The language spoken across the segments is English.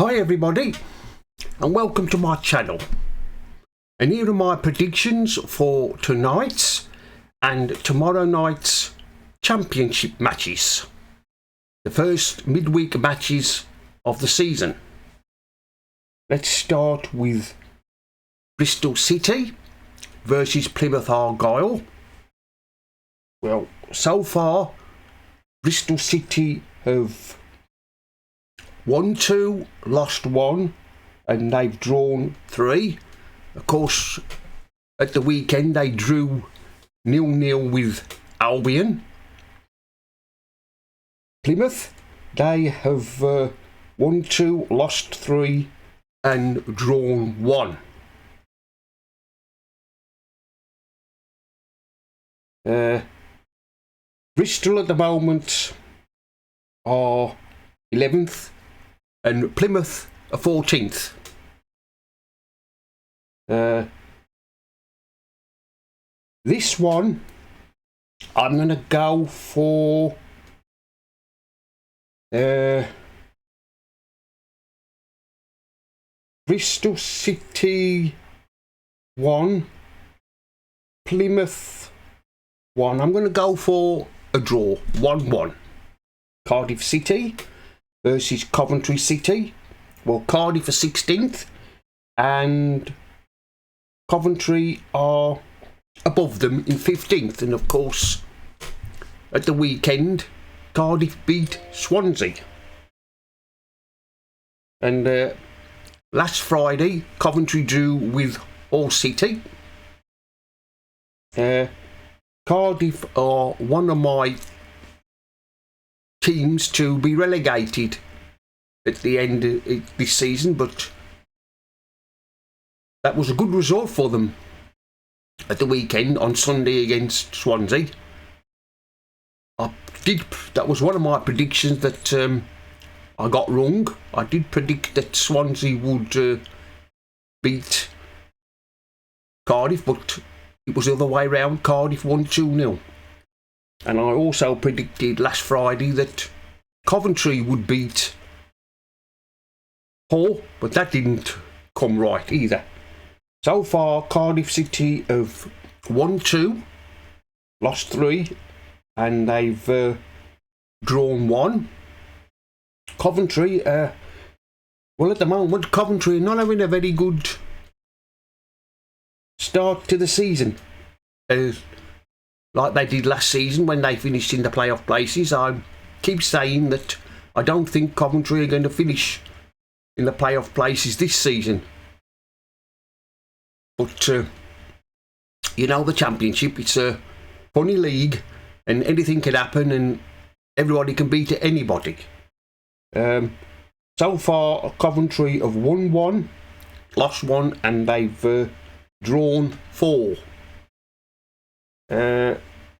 Hi everybody and welcome to my channel, and here are my predictions for tonight's and tomorrow night's championship matches, the first midweek matches of the season. Let's start with Bristol City versus Plymouth Argyle. Well, so far Bristol City have won 2, lost 1, and they've drawn 3. Of course, at the weekend they drew 0-0 with Albion. Plymouth, they have won 2, lost 3, and drawn 1. Bristol at the moment are 11th. And Plymouth are 14th. This one, I'm going to go for Bristol City 1, Plymouth 1. I'm going to go for a draw, 1-1. Cardiff City versus Coventry City. Well, Cardiff are 16th and Coventry are above them in 15th. And of course, at the weekend, Cardiff beat Swansea. And last Friday, Coventry drew with Hull City. Cardiff are one of my teams to be relegated at the end of this season, but that was a good result for them at the weekend on Sunday against Swansea. That was one of my predictions that I got wrong. I did predict that Swansea would beat Cardiff, but it was the other way round. Cardiff won 2-0. And I also predicted last Friday that Coventry would beat Hull, but that didn't come right either. So far, Cardiff City have won 2, lost 3, and they've drawn 1. Coventry, well, at the moment, Coventry are not having a very good start to the season. Like they did last season when they finished in the playoff places. I keep saying that I don't think Coventry are going to finish in the playoff places this season. But, you know, the Championship, it's a funny league and anything can happen and everybody can beat anybody. So far, Coventry have won 1, lost 1, and they've drawn 4.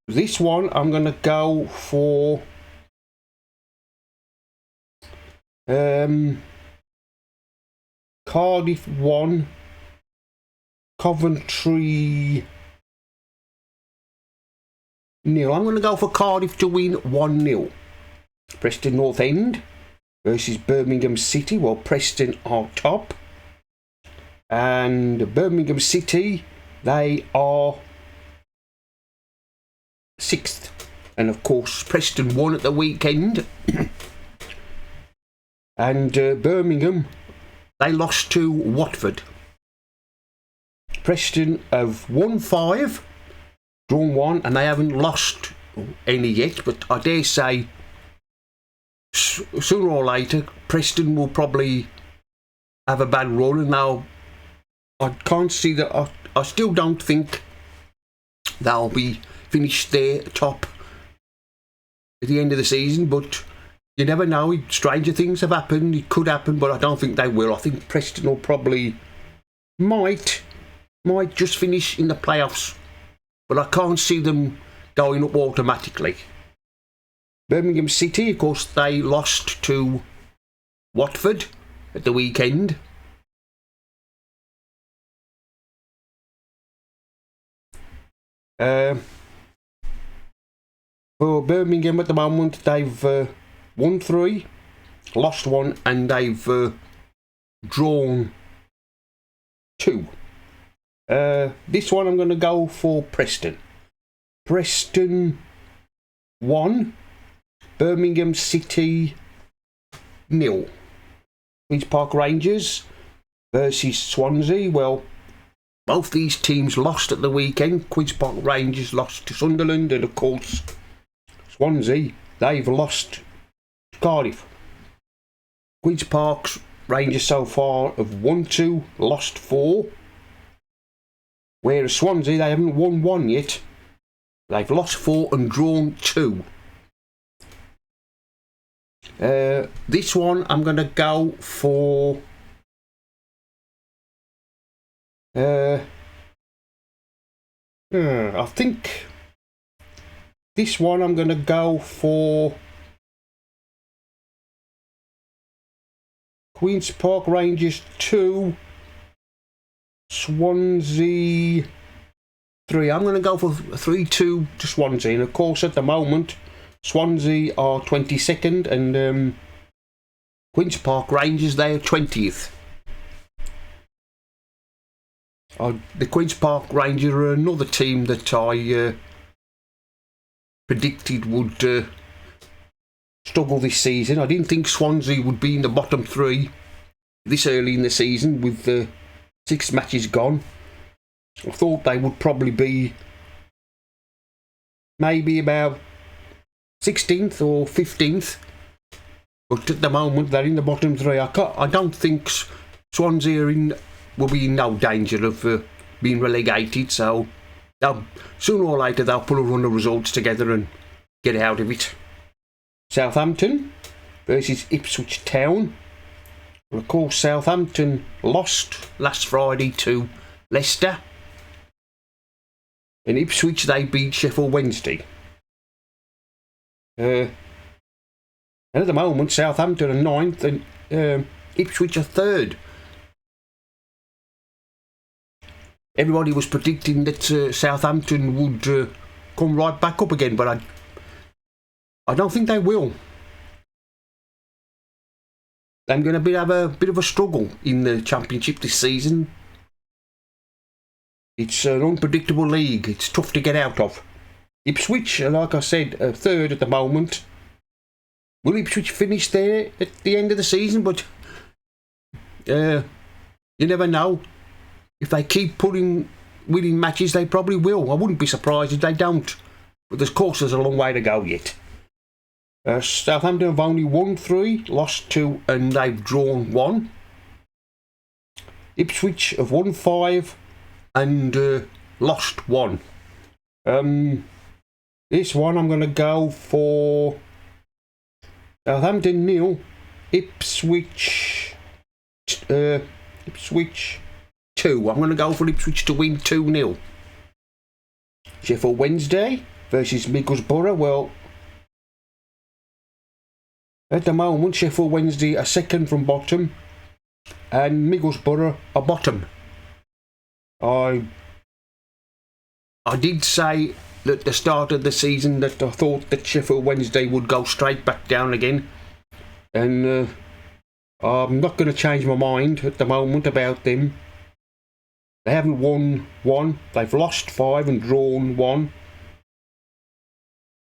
This one I'm going to go for Cardiff 1, Coventry 0. I'm going to go for Cardiff to win 1-0. Preston North End versus Birmingham City. Well, Preston are top, and Birmingham City, they are 6th. And of course, Preston won at the weekend. And Birmingham, they lost to Watford. Preston have won 5, drawn 1, and they haven't lost any yet. But I dare say, sooner or later, Preston will probably have a bad run. And now I can't see that. I still don't think they'll be finished there top at the end of the season, but you never know. Stranger things have happened. It could happen, but I don't think they will. I think Preston will probably might just finish in the playoffs, but I can't see them going up automatically. Birmingham City, of course, they lost to Watford at the weekend. For Birmingham at the moment, they've won 3, lost 1, and they've drawn 2. This one I'm going to go for Preston. Preston 1, Birmingham City 0. Queen's Park Rangers versus Swansea. Well, both these teams lost at the weekend. Queen's Park Rangers lost to Sunderland, and of course Swansea, they've lost to Cardiff. Queen's Park Rangers so far have won 2, lost 4. Whereas Swansea, they haven't won 1 yet. They've lost 4 and drawn 2. This one I'm going to go for I think this one I'm going to go for Queen's Park Rangers 2, Swansea 3. I'm going to go for 3-2 to Swansea. And of course, at the moment, Swansea are 22nd and Queen's Park Rangers, they are 20th. The Queen's Park Rangers are another team that I predicted would struggle this season. I didn't think Swansea would be in the bottom 3 this early in the season with the 6 matches gone. I thought they would probably be maybe about 16th or 15th, but at the moment they're in the bottom 3. I don't think Swansea will be in no danger of being relegated, so sooner or later they'll put a run of results together and get out of it. Southampton versus Ipswich Town. Well, of course, Southampton lost last Friday to Leicester, and Ipswich, they beat Sheffield Wednesday. And at the moment, Southampton are 9th and Ipswich are 3rd. Everybody was predicting that Southampton would come right back up again, but I don't think they will. They're going to have a bit of a struggle in the Championship this season. It's an unpredictable league. It's tough to get out of. Ipswich, like I said, are 3rd at the moment. Will Ipswich finish there at the end of the season? But you never know. If they keep winning matches, they probably will. I wouldn't be surprised if they don't. But of course, there's a long way to go yet. Southampton have only won 3, lost 2, and they've drawn 1. Ipswich have won 5 and lost 1. This one I'm going to go for Southampton 0, Ipswich 2. I'm going to go for Ipswich to win 2-0. Sheffield Wednesday versus Middlesbrough. Well, at the moment, Sheffield Wednesday are 2nd from bottom and Middlesbrough are bottom. I did say at the start of the season that I thought that Sheffield Wednesday would go straight back down again, and I'm not going to change my mind at the moment about them. They haven't won 1, they've lost 5 and drawn 1.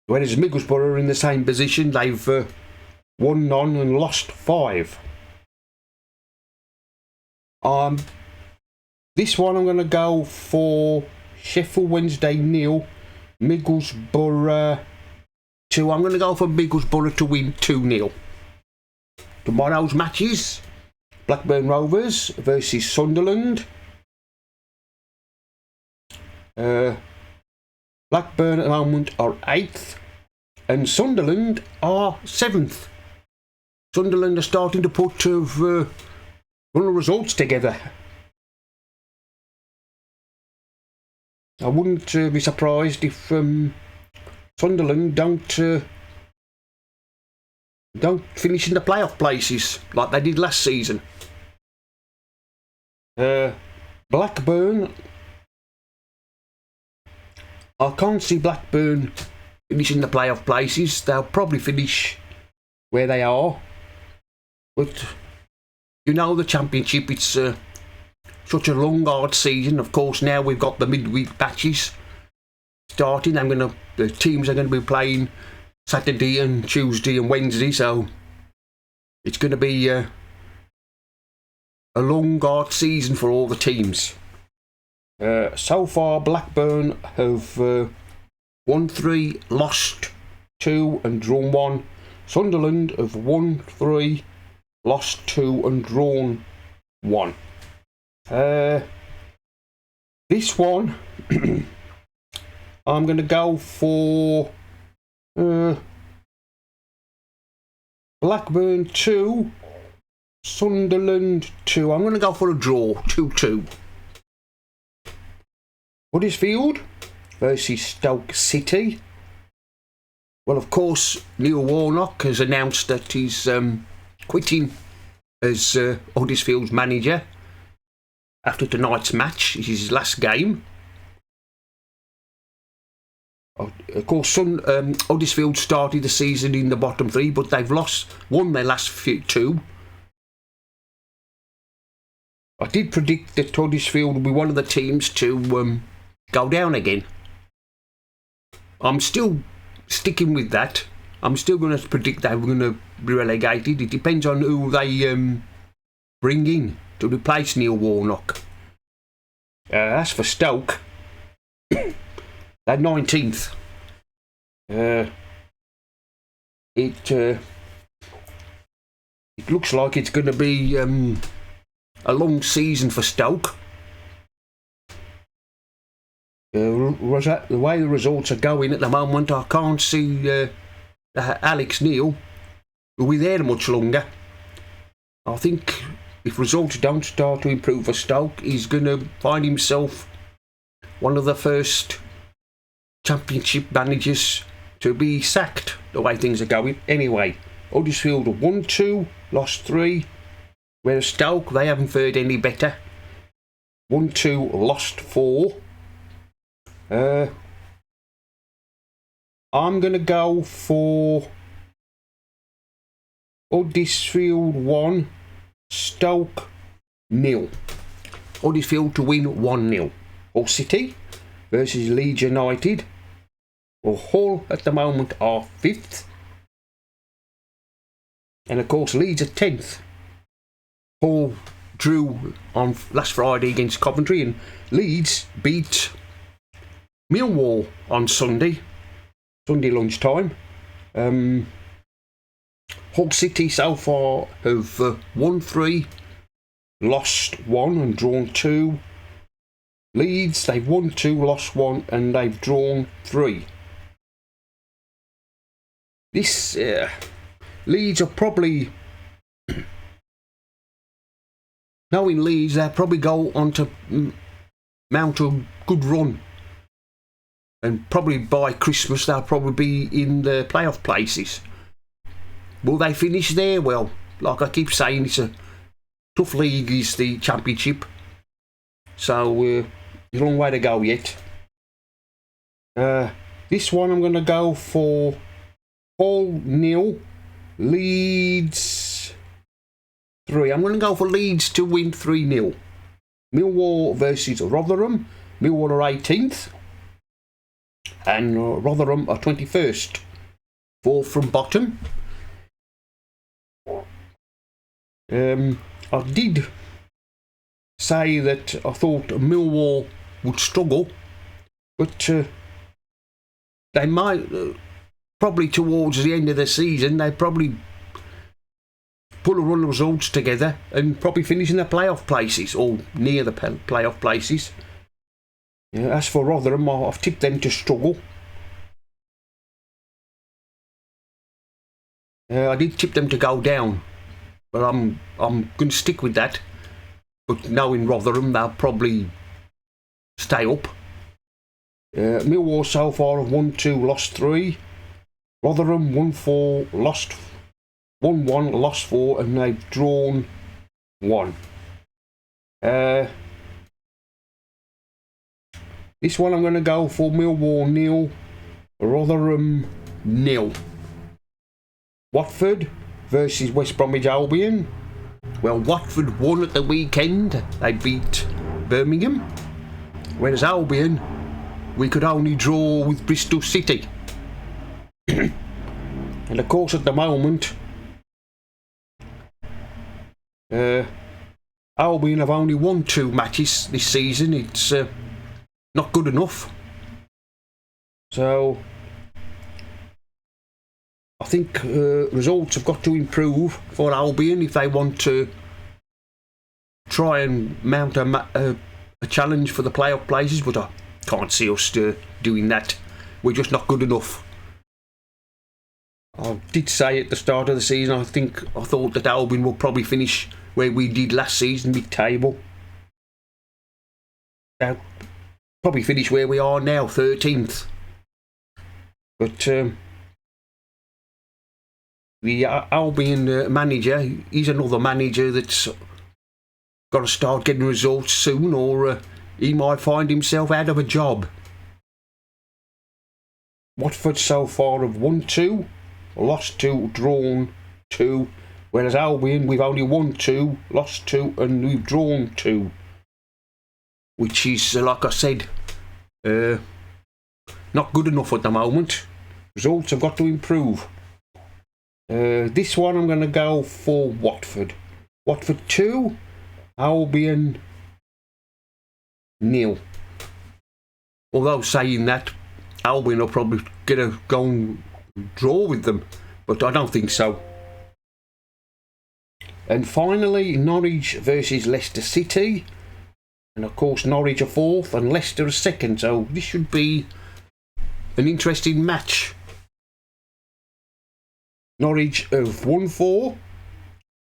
Whereas Middlesbrough are in the same position, they've won none and lost 5. This one I'm going to go for Sheffield Wednesday 0, Middlesbrough 2. I'm going to go for Middlesbrough to win 2-0. Tomorrow's matches: Blackburn Rovers versus Sunderland. Blackburn at the moment are 8th and Sunderland are 7th. Sunderland are starting to put run of results together. I wouldn't be surprised if Sunderland don't finish in the playoff places like they did last season. Blackburn, I can't see Blackburn finishing the playoff places. They'll probably finish where they are. But you know, the Championship, it's such a long, hard season. Of course, now we've got the midweek matches starting. The teams are going to be playing Saturday and Tuesday and Wednesday, so it's going to be a long, hard season for all the teams. So far, Blackburn have won 3, lost 2 and drawn 1. Sunderland have won 3, lost 2 and drawn 1. This one, I'm going to go for Blackburn 2, Sunderland 2. I'm going to go for a draw, 2-2. Huddersfield versus Stoke City. Well, of course, Neil Warnock has announced that he's quitting as Huddersfield's manager after tonight's match. This is his last game. Of course, Huddersfield started the season in the bottom 3, but they've won their last 2. I did predict that Huddersfield will be one of the teams to go down again. I'm still sticking with that. I'm still going to predict they're going to be relegated. It depends on who they bring in to replace Neil Warnock. As for Stoke, they're 19th. It looks like it's going to be a long season for Stoke. The way the results are going at the moment, I can't see Alex Neil will be there much longer. I think if results don't start to improve for Stoke, he's going to find himself one of the first Championship managers to be sacked, the way things are going. Anyway, Huddersfield have won 2, lost 3, whereas Stoke, they haven't fared any better. 1, 2, lost 4. I'm going to go for Huddersfield 1, Stoke 0. Huddersfield to win 1-0. Hull City versus Leeds United. Well, Hull at the moment are 5th. And of course, Leeds are 10th. Hull drew on last Friday against Coventry, and Leeds beat Millwall on Sunday lunchtime. Hull City so far have won 3, lost 1 and drawn 2. Leeds, they've won 2, lost 1 and they've drawn 3. This Leeds are probably, knowing Leeds, they'll probably go on to mount a good run. And probably by Christmas they'll probably be in the playoff places. Will they finish there? Well, like I keep saying, it's a tough league, is the Championship. So there's a long way to go yet. This one I'm going to go for Hull 0, Leeds 3. I'm going to go for Leeds to win 3-0. Millwall versus Rotherham. Millwall are 18th. And Rotherham are 21st. 4 from bottom. I did say that I thought Millwall would struggle, but they might, probably towards the end of the season, they probably pull a run of results together and probably finish in the playoff places, or near the playoff places. As for Rotherham, I've tipped them to struggle. I did tip them to go down, but I'm going to stick with that. But knowing Rotherham, they'll probably stay up. Millwall so far have won 2, lost 3. Rotherham won 4, lost 1, lost 4, and they've drawn 1. This one I'm going to go for Millwall 0, Rotherham 0. Watford versus West Bromwich Albion. Well, Watford won at the weekend. They beat Birmingham. Whereas Albion, we could only draw with Bristol City. And of course at the moment, Albion have only won 2 matches this season. It's not good enough. So I think results have got to improve for Albion if they want to try and mount a challenge for the playoff places, but I can't see us doing that. We're just not good enough. I did say at the start of the season, I thought that Albion will probably finish where we did last season, mid-table. They'll probably finish where we are now, 13th. But the Albion manager, he's another manager that's got to start getting results soon, or he might find himself out of a job. Watford so far have won 2, lost 2, drawn 2, whereas Albion, we've only won 2, lost 2, and we've drawn 2. Which is, like I said, not good enough at the moment. Results have got to improve. This one I'm going to go for Watford. Watford 2, Albion 0. Although saying that, Albion will probably get a go and draw with them, but I don't think so. And finally, Norwich versus Leicester City. And of course, Norwich are 4th and Leicester are 2nd, so this should be an interesting match. Norwich have won 4,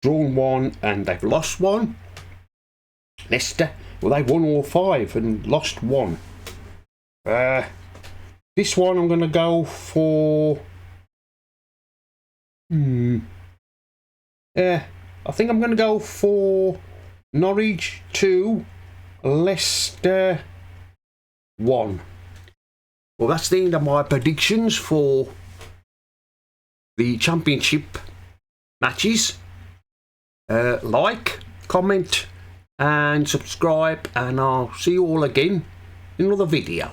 drawn 1, and they've lost 1. Leicester, well, they've won all 5 and lost 1. This one I'm going to go for... I think I'm going to go for Norwich 2, Leicester 1. Well, that's the end of my predictions for the Championship matches. Like, comment and subscribe, and I'll see you all again in another video.